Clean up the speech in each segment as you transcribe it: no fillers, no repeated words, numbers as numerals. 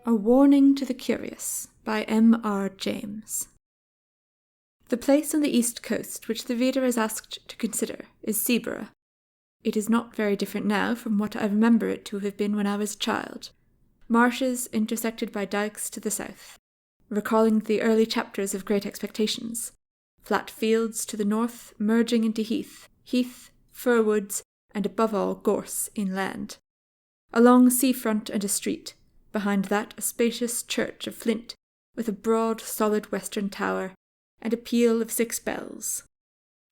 A Warning to the Curious by M.R. James. The place on the east coast which the reader is asked to consider is Seaborough. It is not very different now from what I remember it to have been when I was a child. Marshes intersected by dykes to the south, recalling the early chapters of Great Expectations. Flat fields to the north merging into heath, fir woods, and above all gorse inland. A long seafront and a street. Behind that a spacious church of flint, with a broad, solid western tower, and a peal of 6 bells.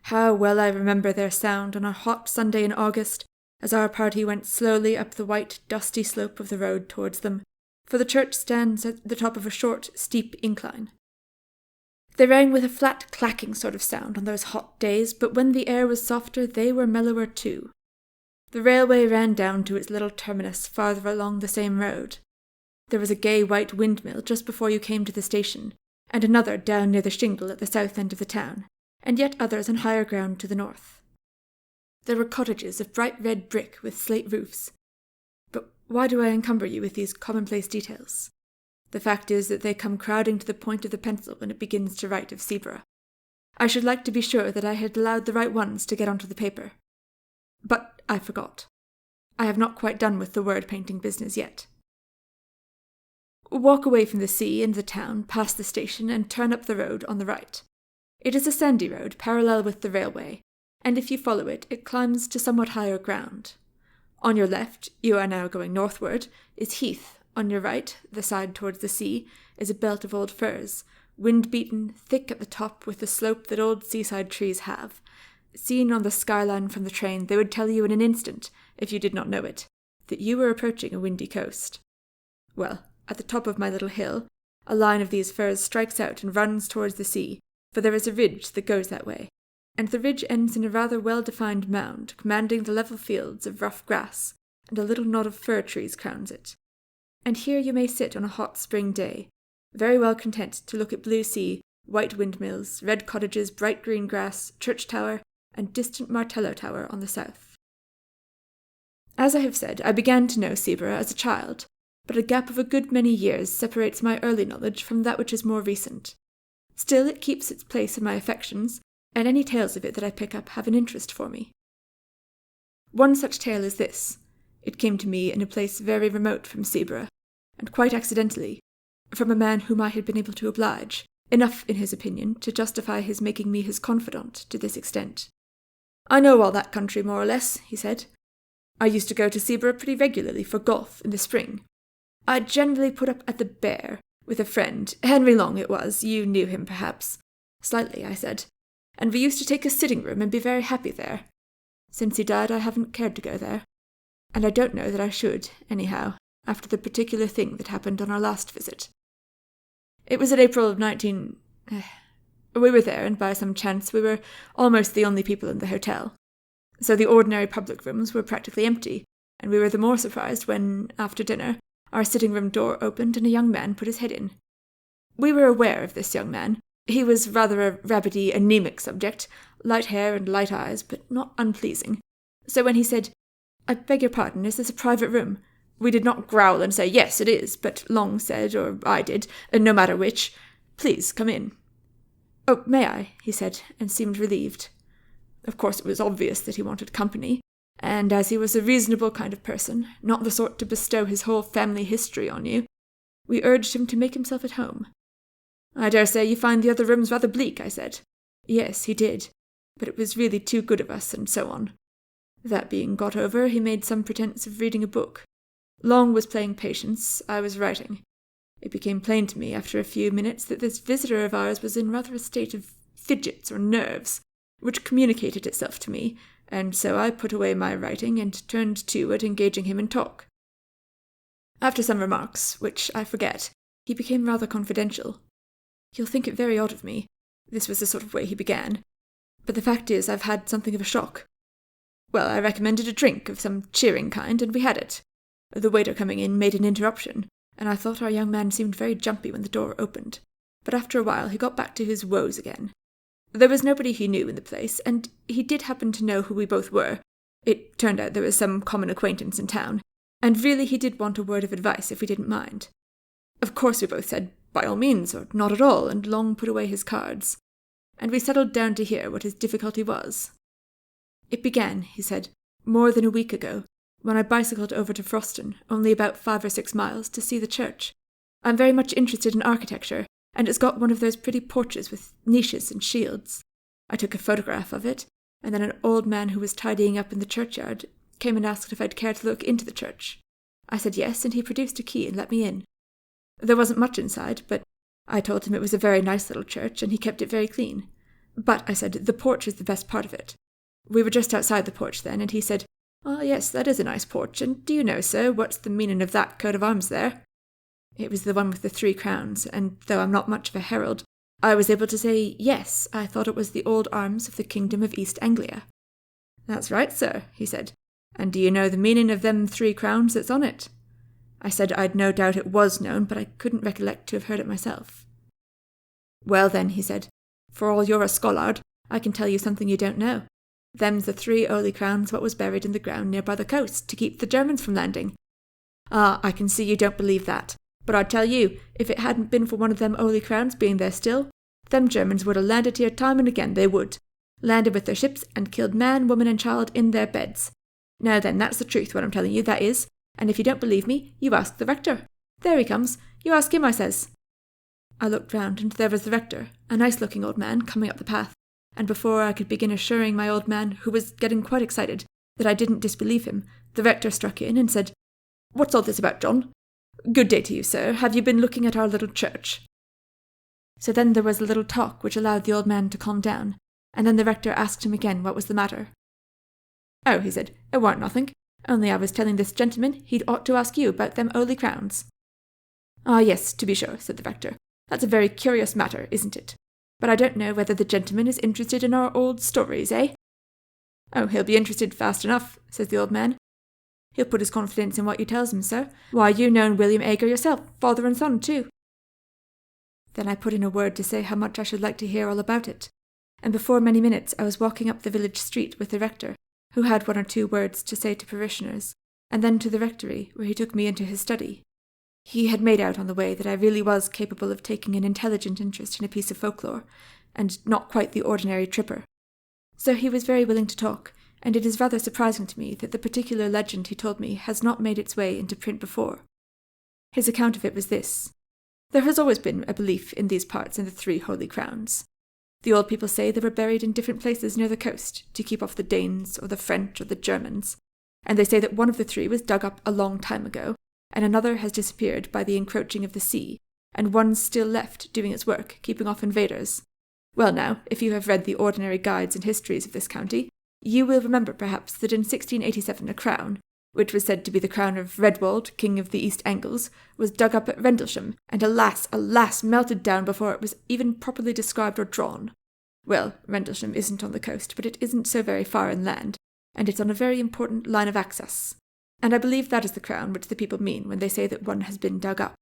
How well I remember their sound on a hot Sunday in August, as our party went slowly up the white, dusty slope of the road towards them, for the church stands at the top of a short, steep incline. They rang with a flat, clacking sort of sound on those hot days, but when the air was softer they were mellower too. The railway ran down to its little terminus farther along the same road. There was a gay white windmill just before you came to the station, and another down near the shingle at the south end of the town, and yet others on higher ground to the north. There were cottages of bright red brick with slate roofs. But why do I encumber you with these commonplace details? The fact is that they come crowding to the point of the pencil when it begins to write of Seaborough. I should like to be sure that I had allowed the right ones to get onto the paper. But I forgot. I have not quite done with the word-painting business yet. Walk away from the sea and the town, past the station, and turn up the road on the right. It is a sandy road, parallel with the railway, and if you follow it, it climbs to somewhat higher ground. On your left, you are now going northward, is heath. On your right, the side towards the sea, is a belt of old firs, wind-beaten, thick at the top with the slope that old seaside trees have. Seen on the skyline from the train, they would tell you in an instant, if you did not know it, that you were approaching a windy coast. Well, at the top of my little hill, a line of these firs strikes out and runs towards the sea, for there is a ridge that goes that way, and the ridge ends in a rather well-defined mound, commanding the level fields of rough grass, and a little knot of fir trees crowns it. And here you may sit on a hot spring day, very well content to look at blue sea, white windmills, red cottages, bright green grass, church tower, and distant Martello Tower on the south. As I have said, I began to know Seaborough as a child, but a gap of a good many years separates my early knowledge from that which is more recent. Still, it keeps its place in my affections, and any tales of it that I pick up have an interest for me. One such tale is this. It came to me in a place very remote from Seaborough, and quite accidentally, from a man whom I had been able to oblige, enough, in his opinion, to justify his making me his confidant to this extent. "I know all that country more or less," he said. "I used to go to Seaborough pretty regularly for golf in the spring. I generally put up at the Bear, with a friend, Henry Long it was, you knew him perhaps." "Slightly," I said, "and we used to take a sitting room and be very happy there. Since he died I haven't cared to go there, and I don't know that I should, anyhow, after the particular thing that happened on our last visit. It was in April of We were there, and by some chance we were almost the only people in the hotel. So the ordinary public rooms were practically empty, and we were the more surprised when, after dinner, our sitting-room door opened and a young man put his head in. We were aware of this young man. He was rather a rabbity, anemic subject, light hair and light eyes, but not unpleasing. So when he said, 'I beg your pardon, is this a private room?' we did not growl and say, 'Yes, it is,' but Long said, or I did, no matter which, 'Please, come in.' 'Oh, may I?' he said, and seemed relieved. Of course it was obvious that he wanted company, and as he was a reasonable kind of person, not the sort to bestow his whole family history on you, we urged him to make himself at home. 'I dare say you find the other rooms rather bleak,' I said. Yes, he did, but it was really too good of us, and so on. That being got over, he made some pretence of reading a book. Long was playing patience, I was writing. It became plain to me after a few minutes that this visitor of ours was in rather a state of fidgets or nerves, which communicated itself to me, and so I put away my writing and turned to at engaging him in talk. After some remarks, which I forget, he became rather confidential. You'll think it very odd of me. This was the sort of way he began. But the fact is I've had something of a shock. Well, I recommended a drink of some cheering kind, and we had it. The waiter coming in made an interruption, and I thought our young man seemed very jumpy when the door opened. But after a while he got back to his woes again. There was nobody he knew in the place, and he did happen to know who we both were. It turned out there was some common acquaintance in town, and really he did want a word of advice if we didn't mind. Of course we both said, by all means, or not at all, and Long put away his cards. And we settled down to hear what his difficulty was. It began, he said, more than a week ago, when I bicycled over to Froston, only about 5 or 6 miles, to see the church. I'm very much interested in architecture, and it's got one of those pretty porches with niches and shields. I took a photograph of it, and then an old man who was tidying up in the churchyard came and asked if I'd care to look into the church. I said yes, and he produced a key and let me in. There wasn't much inside, but I told him it was a very nice little church, and he kept it very clean. But, I said, the porch is the best part of it. We were just outside the porch then, and he said, "Oh, yes, that is a nice porch, and do you know, sir, what's the meaning of that coat of arms there?" It was the one with the 3 crowns, and though I'm not much of a herald, I was able to say, yes, I thought it was the old arms of the kingdom of East Anglia. "That's right, sir," he said, "and do you know the meaning of them 3 crowns that's on it?" I said I'd no doubt it was known, but I couldn't recollect to have heard it myself. "Well then," he said, "for all you're a scholard, I can tell you something you don't know. Them's the 3 holy crowns what was buried in the ground near by the coast, to keep the Germans from landing. Ah, I can see you don't believe that, but I tell you, if it hadn't been for one of them holy crowns being there still, them Germans would have landed here time and again, they would. Landed with their ships and killed man, woman and child in their beds. Now then, that's the truth, what I'm telling you, that is, and if you don't believe me, you ask the rector. There he comes. You ask him, I says." I looked round, and there was the rector, a nice-looking old man, coming up the path, and before I could begin assuring my old man, who was getting quite excited, that I didn't disbelieve him, the rector struck in and said, "What's all this about, John? Good day to you, sir. Have you been looking at our little church?" So then there was a little talk which allowed the old man to calm down, and then the rector asked him again what was the matter. "Oh," he said, "it warn't nothing. Only I was telling this gentleman he'd ought to ask you about them holy crowns." "Ah, yes, to be sure," said the rector. "That's a very curious matter, isn't it? But I don't know whether the gentleman is interested in our old stories, eh?" "Oh, he'll be interested fast enough," says the old man. "He'll put his confidence in what you tells him, sir. Why, you known William Agar yourself, father and son, too." Then I put in a word to say how much I should like to hear all about it, and before many minutes I was walking up the village street with the rector, who had 1 or 2 words to say to parishioners, and then to the rectory, where he took me into his study. He had made out on the way that I really was capable of taking an intelligent interest in a piece of folklore, and not quite the ordinary tripper. So he was very willing to talk, and it is rather surprising to me that the particular legend he told me has not made its way into print before. His account of it was this. There has always been a belief in these parts in the 3 holy crowns. The old people say they were buried in different places near the coast, to keep off the Danes, or the French, or the Germans, and they say that one of the 3 was dug up a long time ago, and another has disappeared by the encroaching of the sea, and one's still left doing its work, keeping off invaders. Well now, if you have read the ordinary guides and histories of this county, you will remember perhaps that in 1687 a crown, which was said to be the crown of Redwald, king of the East Angles, was dug up at Rendlesham, and alas, alas, melted down before it was even properly described or drawn. Well, Rendlesham isn't on the coast, but it isn't so very far inland, and it's on a very important line of access. And I believe that is the crown which the people mean when they say that one has been dug up.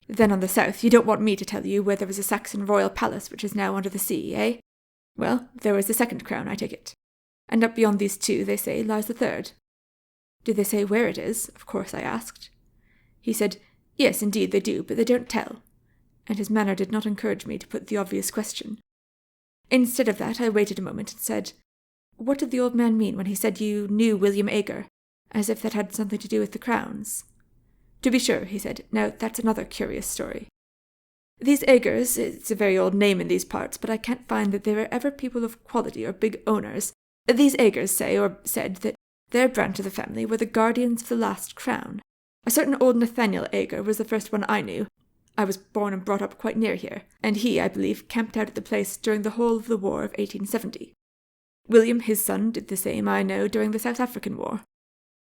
Then on the south, you don't want me to tell you where there was a Saxon royal palace which is now under the sea, eh? Well, there was the 2nd crown, I take it. And up beyond these 2, they say, lies the 3rd. "Did they say where it is?" of course I asked. He said, "Yes, indeed they do, but they don't tell." And his manner did not encourage me to put the obvious question. Instead of that, I waited a moment and said, "What did the old man mean when he said you knew William Agar, as if that had something to do with the crowns?" "To be sure," he said. "Now, that's another curious story. These Agars, it's a very old name in these parts, but I can't find that they were ever people of quality or big owners. These Agars say, or said, that their branch of the family were the guardians of the last crown. A certain old Nathaniel Agar was the first one I knew. I was born and brought up quite near here, and he, I believe, camped out at the place during the whole of the War of 1870. William, his son, did the same, I know, during the South African War.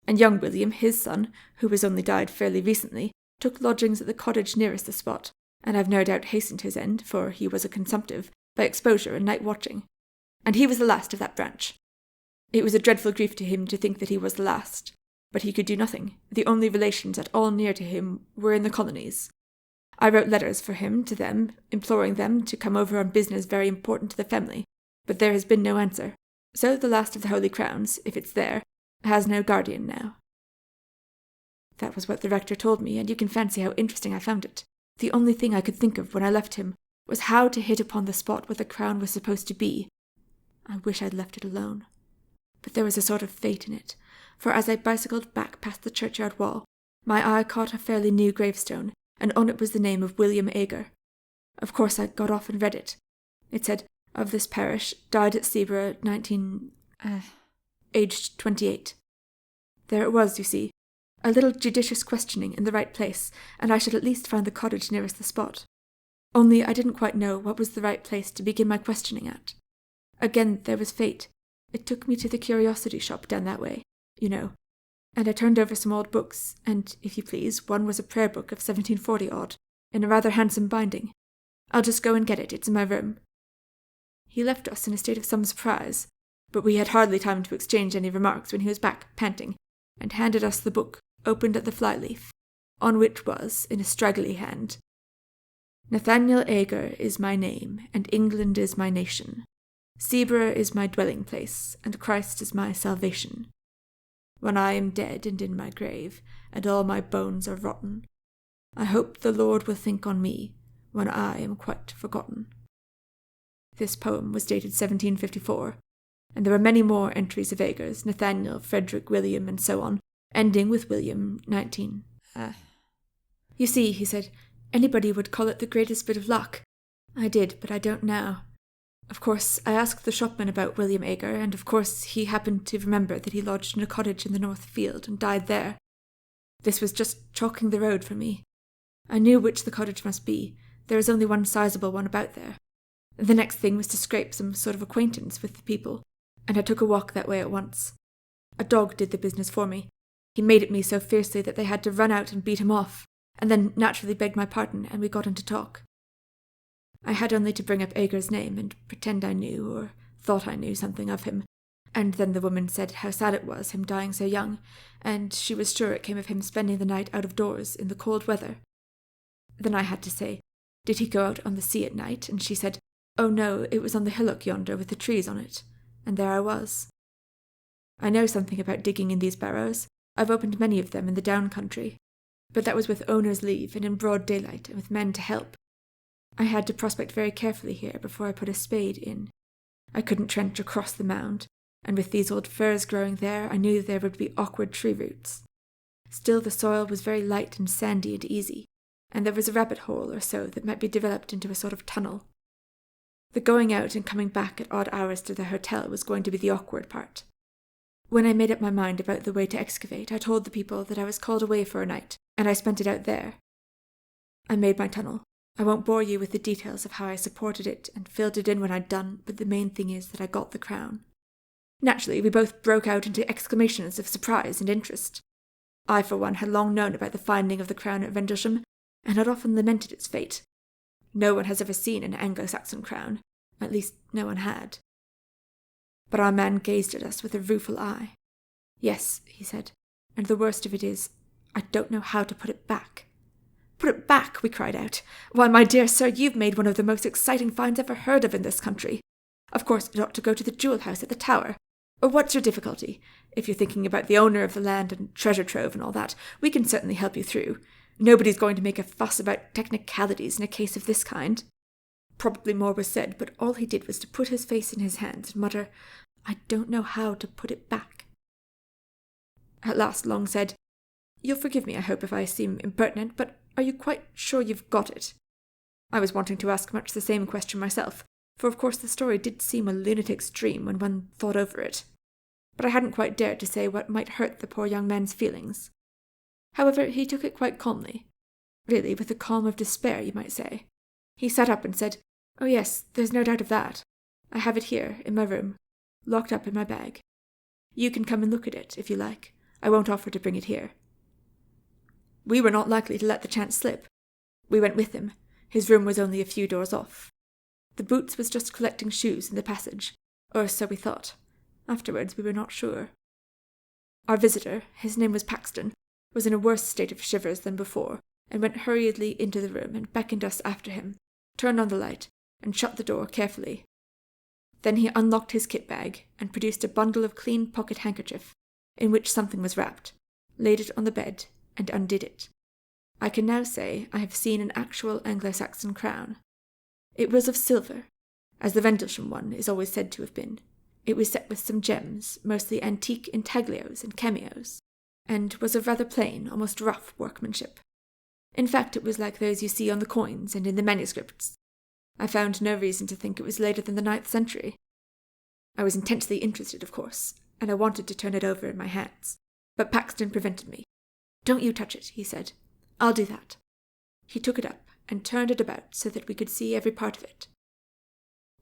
And young William, his son, who has only died fairly recently, took lodgings at the cottage nearest the spot, and I've no doubt hastened his end, for he was a consumptive, by exposure and night watching. And he was the last of that branch. It was a dreadful grief to him to think that he was the last, but he could do nothing. The only relations at all near to him were in the colonies. I wrote letters for him to them, imploring them to come over on business very important to the family, but there has been no answer. So the last of the Holy Crowns, if it's there, has no guardian now." That was what the rector told me, and you can fancy how interesting I found it. the only thing I could think of when I left him was how to hit upon the spot where the crown was supposed to be. I wish I'd left it alone. But there was a sort of fate in it, for as I bicycled back past the churchyard wall, my eye caught a fairly new gravestone, and on it was the name of William Agar. Of course I got off and read it. It said, "Of this parish, died at Seaborough, aged 28. There it was, you see, a little judicious questioning in the right place, and I should at least find the cottage nearest the spot. Only I didn't quite know what was the right place to begin my questioning at. Again, there was fate. It took me to the curiosity shop down that way, you know, and I turned over some old books, and, if you please, one was a prayer book of 1740 odd, in a rather handsome binding. I'll just go and get it, it's in my room." He left us in a state of some surprise, but we had hardly time to exchange any remarks when he was back, panting, and handed us the book, opened at the flyleaf, on which was, in a straggly hand, "Nathaniel Agar is my name, and England is my nation. Seaborough is my dwelling place, and Christ is my salvation. When I am dead and in my grave, and all my bones are rotten, I hope the Lord will think on me when I am quite forgotten." This poem was dated 1754, and there were many more entries of Agar's, Nathaniel, Frederick, William, and so on, ending with William 19. "You see," he said, "anybody would call it the greatest bit of luck. I did, but I don't now. Of course, I asked the shopman about William Agar, and of course he happened to remember that he lodged in a cottage in the North Field and died there. This was just chalking the road for me. I knew which the cottage must be. There is only one sizable one about there. The next thing was to scrape some sort of acquaintance with the people, and I took a walk that way at once. A dog did the business for me. He made at me so fiercely that they had to run out and beat him off, and then naturally begged my pardon, and we got into talk. I had only to bring up Agar's name and pretend I knew, or thought I knew, something of him, and then the woman said how sad it was, him dying so young, and she was sure it came of him spending the night out of doors in the cold weather. Then I had to say, did he go out on the sea at night? And she said, oh no, it was on the hillock yonder with the trees on it, and there I was. I know something about digging in these barrows. I've opened many of them in the down country, but that was with owner's leave and in broad daylight and with men to help. I had to prospect very carefully here before I put a spade in. I couldn't trench across the mound, and with these old firs growing there, I knew there would be awkward tree roots. Still the soil was very light and sandy and easy, and there was a rabbit hole or so that might be developed into a sort of tunnel. The going out and coming back at odd hours to the hotel was going to be the awkward part. When I made up my mind about the way to excavate, I told the people that I was called away for a night, and I spent it out there. I made my tunnel. I won't bore you with the details of how I supported it and filled it in when I'd done, but the main thing is that I got the crown. Naturally, we both broke out into exclamations of surprise and interest. I, for one, had long known about the finding of the crown at Vendlesham, and had often lamented its fate. No one has ever seen an Anglo-Saxon crown, at least no one had. But our man gazed at us with a rueful eye. Yes, he said, and the worst of it is, I don't know how to put it back. Put it back, we cried out. Why, my dear sir, you've made one of the most exciting finds ever heard of in this country. Of course, it ought to go to the jewel house at the Tower. Or what's your difficulty? If you're thinking about the owner of the land and treasure trove and all that, we can certainly help you through. Nobody's going to make a fuss about technicalities in a case of this kind. Probably more was said, but all he did was to put his face in his hands and mutter, I don't know how to put it back. At last Long said, You'll forgive me, I hope, if I seem impertinent, but are you quite sure you've got it? I was wanting to ask much the same question myself, for of course the story did seem a lunatic's dream when one thought over it. But I hadn't quite dared to say what might hurt the poor young man's feelings. However, he took it quite calmly. Really, with the calm of despair, you might say. He sat up and said, Oh yes, there's no doubt of that. I have it here, in my room, locked up in my bag. You can come and look at it, if you like. I won't offer to bring it here. We were not likely to let the chance slip. We went with him. His room was only a few doors off. The boots was just collecting shoes in the passage, or so we thought. Afterwards we were not sure. Our visitor, his name was Paxton, was in a worse state of shivers than before, and went hurriedly into the room and beckoned us after him, turned on the light, and shut the door carefully. Then he unlocked his kit-bag and produced a bundle of clean pocket-handkerchief, in which something was wrapped, laid it on the bed, and undid it. I can now say I have seen an actual Anglo-Saxon crown. It was of silver, as the Vendlesham one is always said to have been. It was set with some gems, mostly antique intaglios and cameos, and was of rather plain, almost rough workmanship. In fact, it was like those you see on the coins and in the manuscripts. I found no reason to think it was later than the 9th century. I was intensely interested, of course, and I wanted to turn it over in my hands, but Paxton prevented me. "Don't you touch it," he said. "I'll do that." He took it up and turned it about so that we could see every part of it.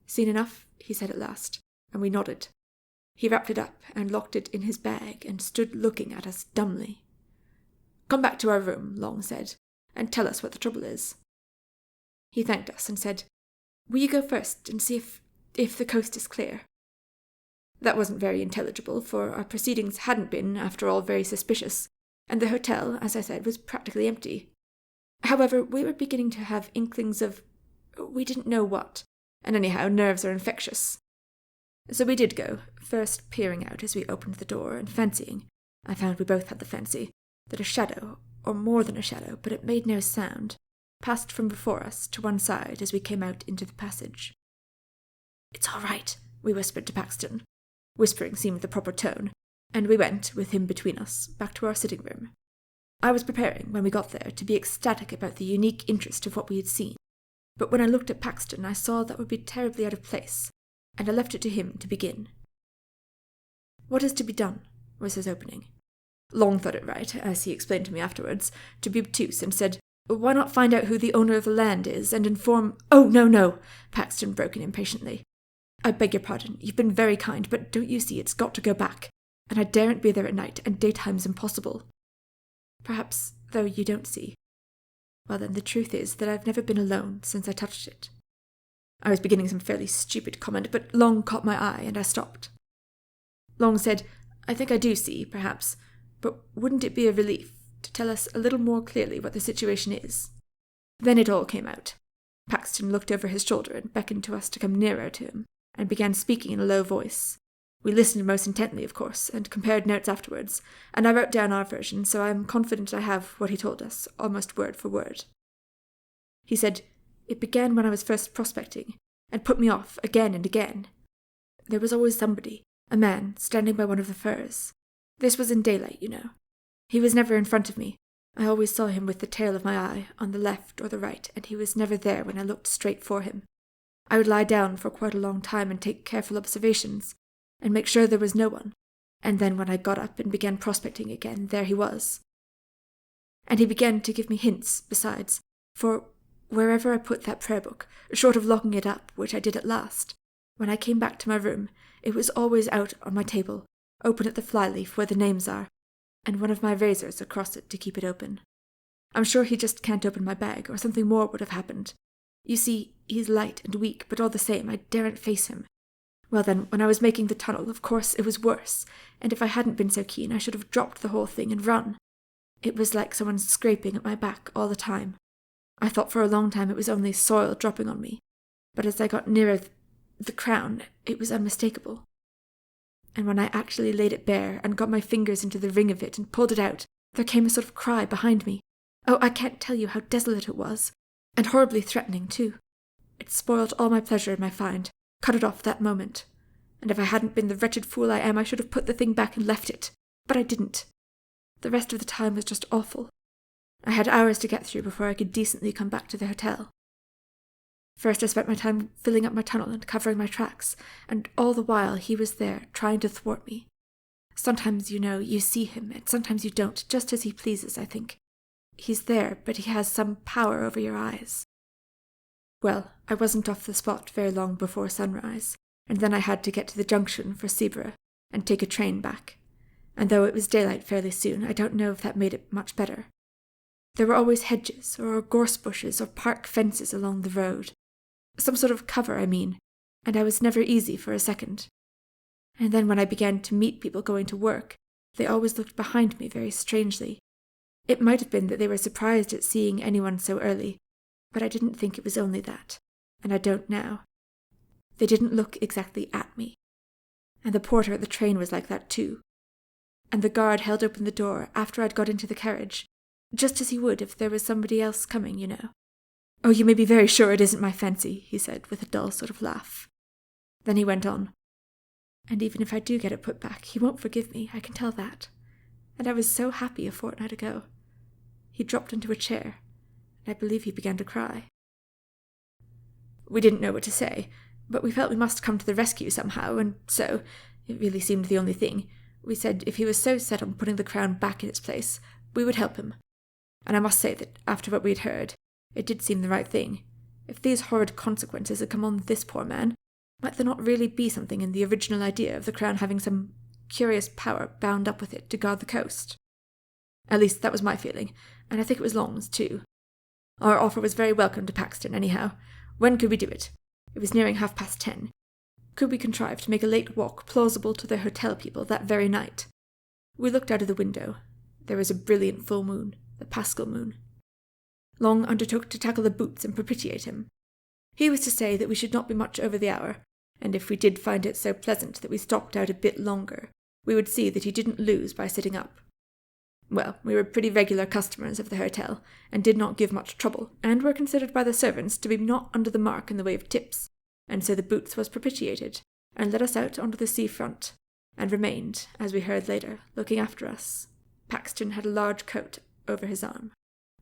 "Seen enough?" he said at last, and we nodded. He wrapped it up and locked it in his bag and stood looking at us dumbly. "Come back to our room," Long said, "and tell us what the trouble is." He thanked us and said, "Will you go first and see if the coast is clear?" That wasn't very intelligible, for our proceedings hadn't been, after all, very suspicious, and the hotel, as I said, was practically empty. However, we were beginning to have inklings of we didn't know what, and anyhow, nerves are infectious. So we did go, first peering out as we opened the door and fancying, I found we both had the fancy, that a shadow, or more than a shadow, but it made no sound, passed from before us to one side as we came out into the passage. "It's all right," we whispered to Paxton. Whispering seemed the proper tone, and we went, with him between us, back to our sitting room. I was preparing, when we got there, to be ecstatic about the unique interest of what we had seen, but when I looked at Paxton I saw that would be terribly out of place, and I left it to him to begin. "What is to be done?" was his opening. Long thought it right, as he explained to me afterwards, to be obtuse, and said, "Why not find out who the owner of the land is, and inform—" "Oh, no," Paxton broke in impatiently. "I beg your pardon, you've been very kind, but don't you see it's got to go back, and I daren't be there at night, and daytime's impossible." "Perhaps, though, you don't see. Well then, the truth is that I've never been alone since I touched it." I was beginning some fairly stupid comment, but Long caught my eye, and I stopped. Long said, "I think I do see, perhaps, but wouldn't it be a relief to tell us a little more clearly what the situation is?" Then it all came out. Paxton looked over his shoulder and beckoned to us to come nearer to him, and began speaking in a low voice. We listened most intently, of course, and compared notes afterwards, and I wrote down our version, so I am confident I have what he told us, almost word for word. He said, "It began when I was first prospecting, and put me off again and again. There was always somebody, a man, standing by one of the firs. This was in daylight, you know. He was never in front of me. I always saw him with the tail of my eye, on the left or the right, and he was never there when I looked straight for him. I would lie down for quite a long time and take careful observations, and make sure there was no one, and then when I got up and began prospecting again, there he was. And he began to give me hints, besides, for wherever I put that prayer book, short of locking it up, which I did at last, when I came back to my room, it was always out on my table, open at the flyleaf where the names are, and one of my razors across it to keep it open. I'm sure he just can't open my bag, or something more would have happened. You see, he's light and weak, but all the same, I daren't face him. Well then, when I was making the tunnel, of course, it was worse, and if I hadn't been so keen, I should have dropped the whole thing and run. It was like someone scraping at my back all the time. I thought for a long time it was only soil dropping on me, but as I got nearer the crown, it was unmistakable. And when I actually laid it bare and got my fingers into the ring of it and pulled it out, there came a sort of cry behind me. Oh, I can't tell you how desolate it was, and horribly threatening, too. It spoiled all my pleasure in my find, cut it off that moment, and if I hadn't been the wretched fool I am, I should have put the thing back and left it, but I didn't. The rest of the time was just awful. I had hours to get through before I could decently come back to the hotel. First I spent my time filling up my tunnel and covering my tracks, and all the while he was there, trying to thwart me. Sometimes, you know, you see him, and sometimes you don't, just as he pleases, I think. He's there, but he has some power over your eyes. Well, I wasn't off the spot very long before sunrise, and then I had to get to the junction for Seaborough, and take a train back. And though it was daylight fairly soon, I don't know if that made it much better. There were always hedges, or gorse bushes, or park fences along the road. Some sort of cover, I mean, and I was never easy for a second. And then when I began to meet people going to work, they always looked behind me very strangely. It might have been that they were surprised at seeing anyone so early, but I didn't think it was only that, and I don't now. They didn't look exactly at me. And the porter at the train was like that too. And the guard held open the door after I'd got into the carriage, Just as he would if there was somebody else coming, you know. Oh, you may be very sure it isn't my fancy, he said, with a dull sort of laugh. Then he went on. And even if I do get it put back, he won't forgive me, I can tell that. And I was so happy a fortnight ago. He dropped into a chair, and I believe he began to cry. We didn't know what to say, but we felt we must come to the rescue somehow, and so, it really seemed the only thing, we said if he was so set on putting the crown back in its place, we would help him. And I must say that, after what we had heard, it did seem the right thing. If these horrid consequences had come on this poor man, might there not really be something in the original idea of the crown having some curious power bound up with it to guard the coast? At least that was my feeling, and I think it was Long's too. Our offer was very welcome to Paxton, anyhow. When could we do it? It was nearing 10:30. Could we contrive to make a late walk plausible to the hotel people that very night? We looked out of the window. There was a brilliant full moon, the Paschal moon. Long undertook to tackle the boots and propitiate him. He was to say that we should not be much over the hour, and if we did find it so pleasant that we stopped out a bit longer, we would see that he didn't lose by sitting up. Well, we were pretty regular customers of the hotel, and did not give much trouble, and were considered by the servants to be not under the mark in the way of tips, and so the boots was propitiated, and led us out onto the sea front, and remained, as we heard later, looking after us. Paxton had a large coat over his arm,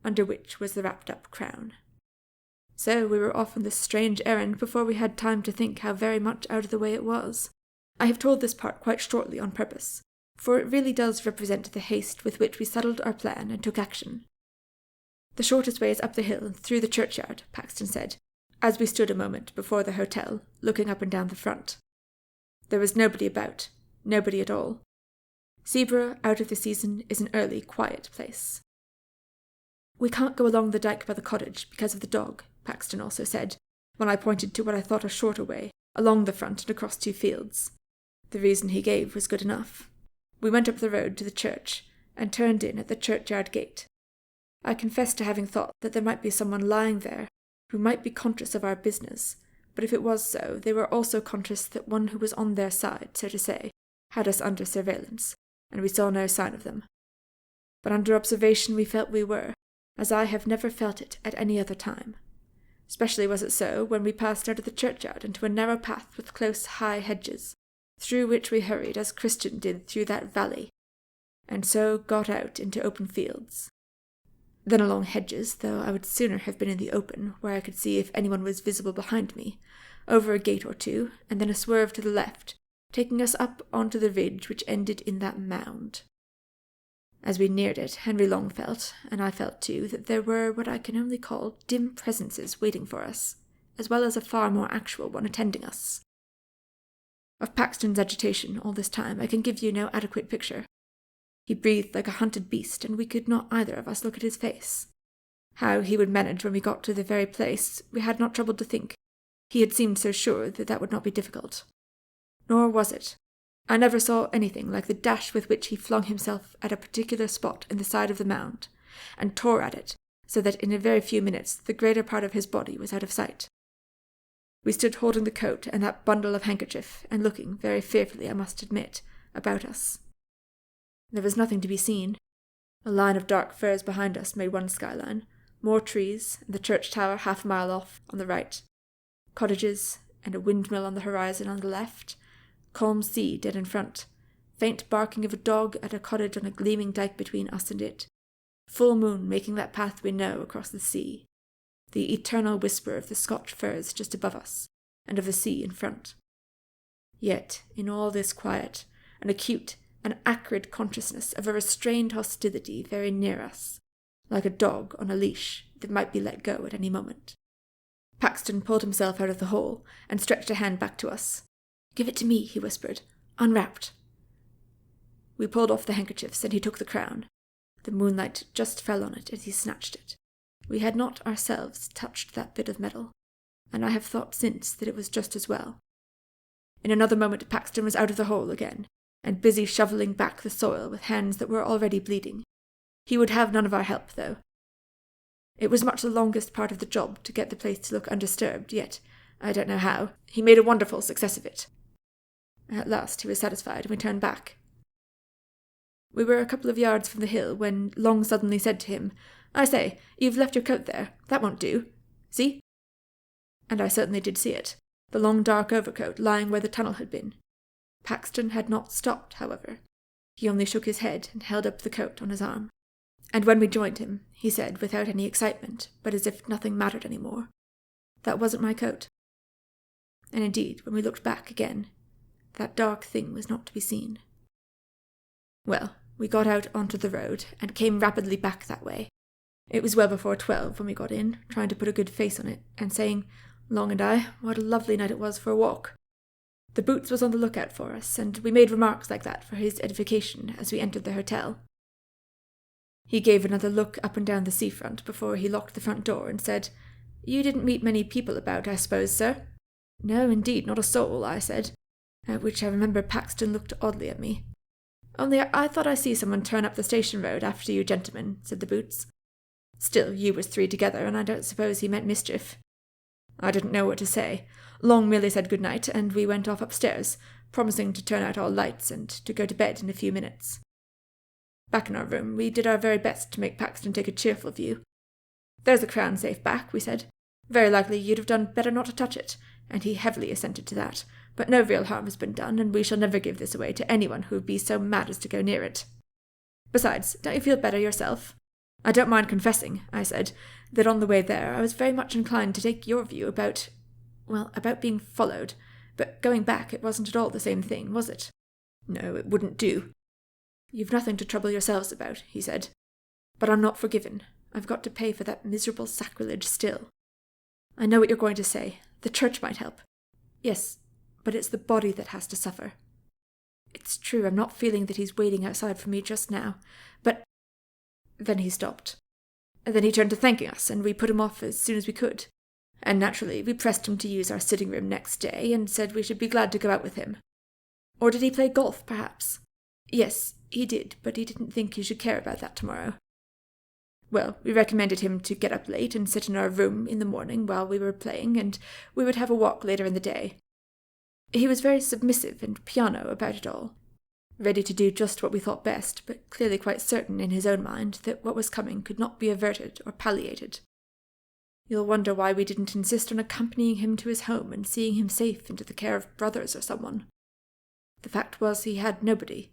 under which was the wrapped-up crown. So we were off on this strange errand before we had time to think how very much out of the way it was. I have told this part quite shortly on purpose, for it really does represent the haste with which we settled our plan and took action. The shortest way is up the hill and through the churchyard, Paxton said, as we stood a moment before the hotel, looking up and down the front. There was nobody about, nobody at all. Seaborough, out of the season, is an early, quiet place. We can't go along the dyke by the cottage because of the dog, Paxton also said, when I pointed to what I thought a shorter way, along the front and across 2 fields. The reason he gave was good enough. We went up the road to the church, and turned in at the churchyard gate. I confess to having thought that there might be someone lying there, who might be conscious of our business, but if it was so, they were also conscious that one who was on their side, so to say, had us under surveillance, and we saw no sign of them. But under observation we felt we were, as I have never felt it at any other time. Especially was it so when we passed out of the churchyard into a narrow path with close, high hedges, through which we hurried as Christian did through that valley, and so got out into open fields. Then along hedges, though I would sooner have been in the open, where I could see if anyone was visible behind me, over a gate or two, and then a swerve to the left, taking us up onto the ridge which ended in that mound. As we neared it, Henry Long felt, and I felt too, that there were what I can only call dim presences waiting for us, as well as a far more actual one attending us. Of Paxton's agitation all this time I can give you no adequate picture. He breathed like a hunted beast, and we could not either of us look at his face. How he would manage when we got to the very place we had not troubled to think. He had seemed so sure that that would not be difficult. Nor was it. I never saw anything like the dash with which he flung himself at a particular spot in the side of the mound, and tore at it, so that in a very few minutes the greater part of his body was out of sight. We stood holding the coat and that bundle of handkerchief, and looking, very fearfully I must admit, about us. There was nothing to be seen. A line of dark firs behind us made one skyline, more trees, and the church tower 1/2 mile off on the right, cottages, and a windmill on the horizon on the left, calm sea dead in front, faint barking of a dog at a cottage on a gleaming dyke between us and it, full moon making that path we know across the sea, the eternal whisper of the Scotch firs just above us, and of the sea in front. Yet, in all this quiet, an acute, an acrid consciousness of a restrained hostility very near us, like a dog on a leash that might be let go at any moment. Paxton pulled himself out of the hole, and stretched a hand back to us. "Give it to me," he whispered, "unwrapped." We pulled off the handkerchiefs, and he took the crown. The moonlight just fell on it as he snatched it. We had not ourselves touched that bit of metal, and I have thought since that it was just as well. In another moment Paxton was out of the hole again, and busy shovelling back the soil with hands that were already bleeding. He would have none of our help, though. It was much the longest part of the job to get the place to look undisturbed, yet, I don't know how, he made a wonderful success of it. At last he was satisfied, and we turned back. We were a couple of yards from the hill when Long suddenly said to him, "I say, you've left your coat there. That won't do. See?" And I certainly did see it, the long dark overcoat lying where the tunnel had been. Paxton had not stopped, however. He only shook his head and held up the coat on his arm. And when we joined him, he said, without any excitement, but as if nothing mattered any more, "That wasn't my coat." And indeed, when we looked back again, that dark thing was not to be seen. Well, we got out onto the road and came rapidly back that way. It was well before 12 when we got in, trying to put a good face on it, and saying, Long and I, what a lovely night it was for a walk. The Boots was on the lookout for us, and we made remarks like that for his edification as we entered the hotel. He gave another look up and down the seafront before he locked the front door and said, "You didn't meet many people about, I suppose, sir?" "No, indeed, not a soul," I said, at which I remember Paxton looked oddly at me. "Only I thought I see someone turn up the station road after you gentlemen," said the Boots. "Still, you was three together, and I don't suppose he meant mischief." I didn't know what to say. Long merely said good night, and we went off upstairs, promising to turn out all lights and to go to bed in a few minutes. Back in our room, we did our very best to make Paxton take a cheerful view. "There's the crown safe back," we said. "Very likely you'd have done better not to touch it," and he heavily assented to that. "But no real harm has been done, and we shall never give this away to anyone who would be so mad as to go near it. Besides, don't you feel better yourself? I don't mind confessing," I said, "that on the way there I was very much inclined to take your view about being followed, but going back it wasn't at all the same thing, was it?" "No, it wouldn't do." "You've nothing to trouble yourselves about," he said. "But I'm not forgiven. I've got to pay for that miserable sacrilege still. I know what you're going to say. The church might help. Yes, but it's the body that has to suffer. It's true I'm not feeling that he's waiting outside for me just now, but—" Then he stopped. And then he turned to thanking us, and we put him off as soon as we could. And naturally we pressed him to use our sitting room next day, and said we should be glad to go out with him. Or did he play golf, perhaps? Yes, he did, but he didn't think you should care about that tomorrow. Well, we recommended him to get up late and sit in our room in the morning while we were playing, and we would have a walk later in the day. He was very submissive and piano about it all, ready to do just what we thought best, but clearly quite certain in his own mind that what was coming could not be averted or palliated. You'll wonder why we didn't insist on accompanying him to his home and seeing him safe into the care of brothers or someone. The fact was he had nobody.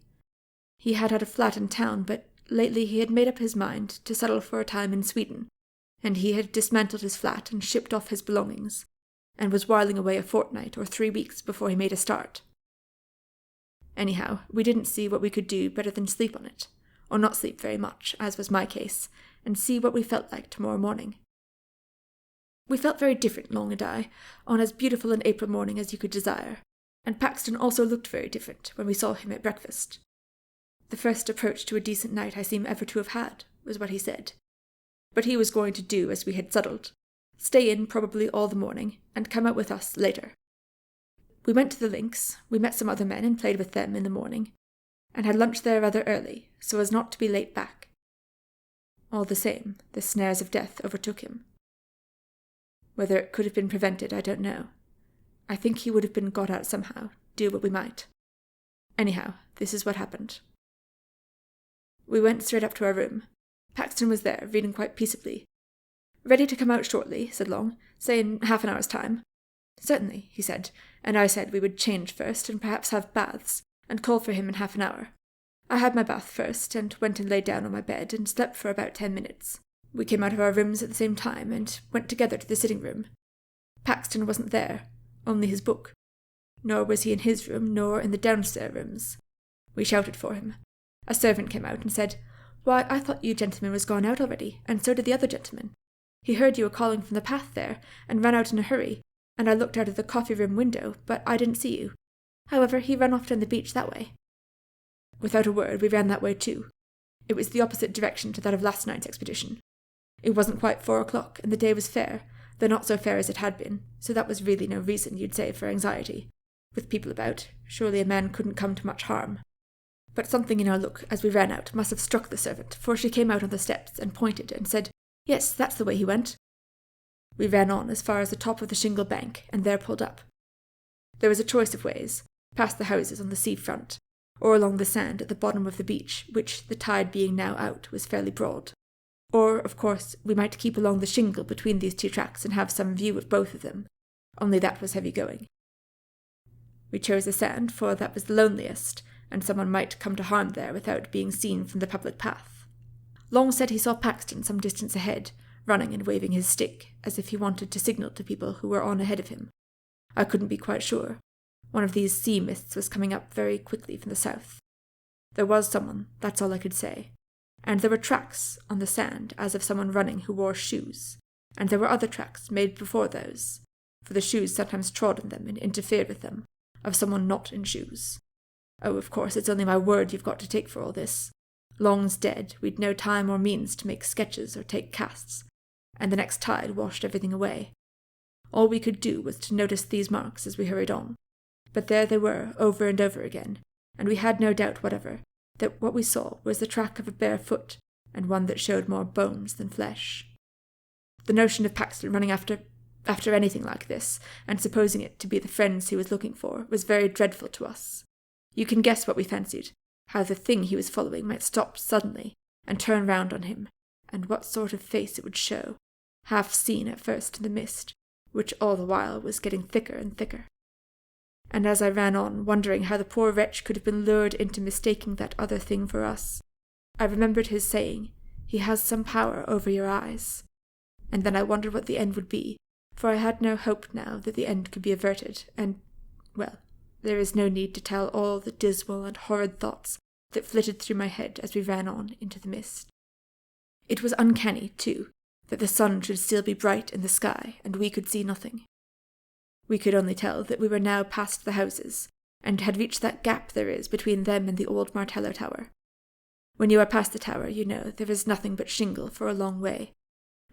He had a flat in town, but lately he had made up his mind to settle for a time in Sweden, and he had dismantled his flat and shipped off his belongings, and was whiling away a fortnight or 3 weeks before he made a start. Anyhow, we didn't see what we could do better than sleep on it, or not sleep very much, as was my case, and see what we felt like tomorrow morning. We felt very different, Long and I, on as beautiful an April morning as you could desire, and Paxton also looked very different when we saw him at breakfast. "The first approach to a decent night I seem ever to have had," was what he said. But he was going to do as we had settled, stay in probably all the morning, and come out with us later. We went to the links, we met some other men and played with them in the morning, and had lunch there rather early, so as not to be late back. All the same, the snares of death overtook him. Whether it could have been prevented, I don't know. I think he would have been got out somehow, do what we might. Anyhow, this is what happened. We went straight up to our room. Paxton was there, reading quite peaceably. "Ready to come out shortly," said Long. "Say in half an hour's time." "Certainly," he said, and I said we would change first and perhaps have baths, and call for him in half an hour. I had my bath first, and went and lay down on my bed and slept for about 10 minutes. We came out of our rooms at the same time, and went together to the sitting room. Paxton wasn't there, only his book. Nor was he in his room, nor in the downstairs rooms. We shouted for him. A servant came out and said, "Why, I thought you gentlemen was gone out already, and so did the other gentleman. He heard you were calling from the path there, and ran out in a hurry, and I looked out of the coffee-room window, but I didn't see you. However, he ran off down the beach that way." Without a word, we ran that way too. It was the opposite direction to that of last night's expedition. It wasn't quite 4 o'clock, and the day was fair, though not so fair as it had been, so that was really no reason, you'd say, for anxiety. With people about, surely a man couldn't come to much harm. But something in our look as we ran out must have struck the servant, for she came out on the steps and pointed and said, "Yes, that's the way he went." We ran on as far as the top of the shingle bank, and there pulled up. There was a choice of ways, past the houses on the sea front, or along the sand at the bottom of the beach, which, the tide being now out, was fairly broad. Or, of course, we might keep along the shingle between these two tracks and have some view of both of them, only that was heavy going. We chose the sand, for that was the loneliest, and someone might come to harm there without being seen from the public path. Long said he saw Paxton some distance ahead, running and waving his stick, as if he wanted to signal to people who were on ahead of him. I couldn't be quite sure. One of these sea mists was coming up very quickly from the south. There was someone, that's all I could say. And there were tracks on the sand, as of someone running who wore shoes. And there were other tracks made before those, for the shoes sometimes trod on them and interfered with them, of someone not in shoes. Oh, of course, it's only my word you've got to take for all this. Long's dead, we'd no time or means to make sketches or take casts, and the next tide washed everything away. All we could do was to notice these marks as we hurried on. But there they were, over and over again, and we had no doubt whatever that what we saw was the track of a bare foot, and one that showed more bones than flesh. The notion of Paxton running after anything like this, and supposing it to be the friends he was looking for, was very dreadful to us. You can guess what we fancied, how the thing he was following might stop suddenly, and turn round on him, and what sort of face it would show, half seen at first in the mist, which all the while was getting thicker and thicker. And as I ran on, wondering how the poor wretch could have been lured into mistaking that other thing for us, I remembered his saying, "He has some power over your eyes." And then I wondered what the end would be, for I had no hope now that the end could be averted, and, well, there is no need to tell all the dismal and horrid thoughts that flitted through my head as we ran on into the mist. It was uncanny, too, that the sun should still be bright in the sky, and we could see nothing. We could only tell that we were now past the houses, and had reached that gap there is between them and the old Martello Tower. When you are past the tower, you know, there is nothing but shingle for a long way.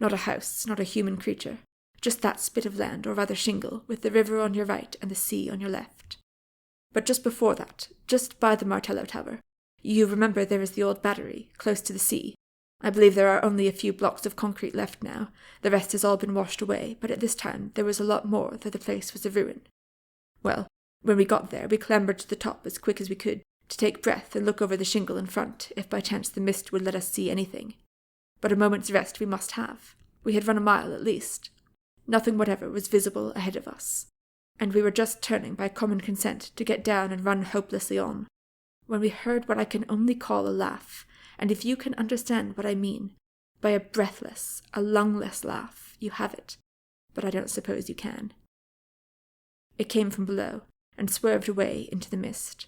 Not a house, not a human creature, just that spit of land, or rather shingle, with the river on your right and the sea on your left. But just before that, just by the Martello Tower, you remember there is the old battery, close to the sea. I believe there are only a few blocks of concrete left now. The rest has all been washed away, but at this time there was a lot more, though the place was a ruin. Well, when we got there, we clambered to the top as quick as we could, to take breath and look over the shingle in front, if by chance the mist would let us see anything. But a moment's rest we must have. We had run a mile at least. Nothing whatever was visible ahead of us, and we were just turning by common consent to get down and run hopelessly on, when we heard what I can only call a laugh, and if you can understand what I mean by a breathless, a lungless laugh, you have it, but I don't suppose you can. It came from below, and swerved away into the mist.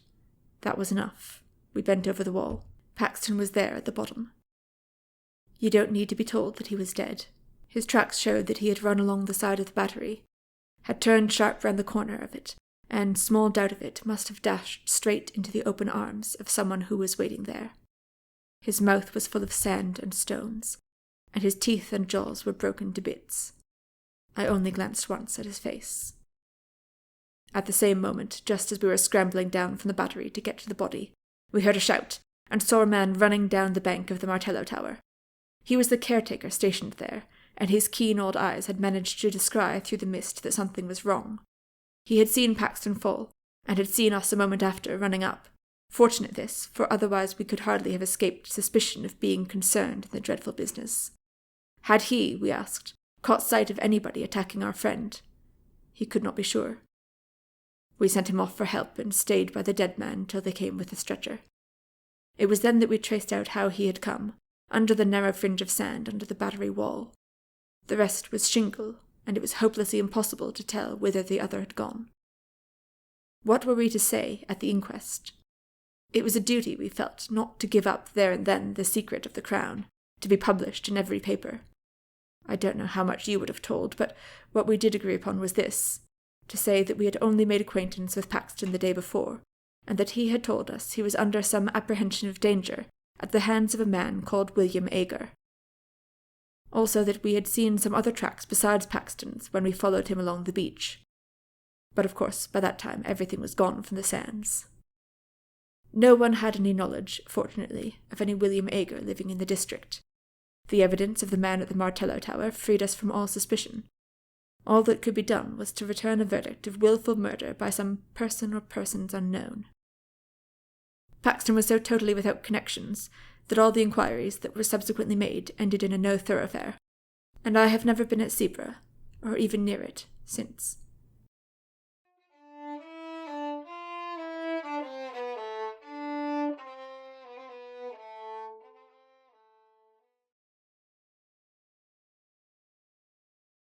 That was enough. We bent over the wall. Paxton was there at the bottom. You don't need to be told that he was dead. His tracks showed that he had run along the side of the battery, had turned sharp round the corner of it, and, small doubt of it, must have dashed straight into the open arms of someone who was waiting there. His mouth was full of sand and stones, and his teeth and jaws were broken to bits. I only glanced once at his face. At the same moment, just as we were scrambling down from the battery to get to the body, we heard a shout, and saw a man running down the bank of the Martello Tower. He was the caretaker stationed there, and his keen old eyes had managed to descry through the mist that something was wrong. He had seen Paxton fall, and had seen us a moment after running up. Fortunate this, for otherwise we could hardly have escaped suspicion of being concerned in the dreadful business. Had he, we asked, caught sight of anybody attacking our friend? He could not be sure. We sent him off for help and stayed by the dead man till they came with the stretcher. It was then that we traced out how he had come, under the narrow fringe of sand under the battery wall. The rest was shingle, and it was hopelessly impossible to tell whither the other had gone. What were we to say at the inquest? It was a duty, we felt, not to give up there and then the secret of the crown, to be published in every paper. I don't know how much you would have told, but what we did agree upon was this, to say that we had only made acquaintance with Paxton the day before, and that he had told us he was under some apprehension of danger at the hands of a man called William Agar. Also that we had seen some other tracks besides Paxton's when we followed him along the beach. But of course, by that time everything was gone from the sands. No one had any knowledge, fortunately, of any William Agar living in the district. The evidence of the man at the Martello Tower freed us from all suspicion. All that could be done was to return a verdict of wilful murder by some person or persons unknown. Paxton was so totally without connections that all the inquiries that were subsequently made ended in a no thoroughfare, and I have never been at Zebra, or even near it, since.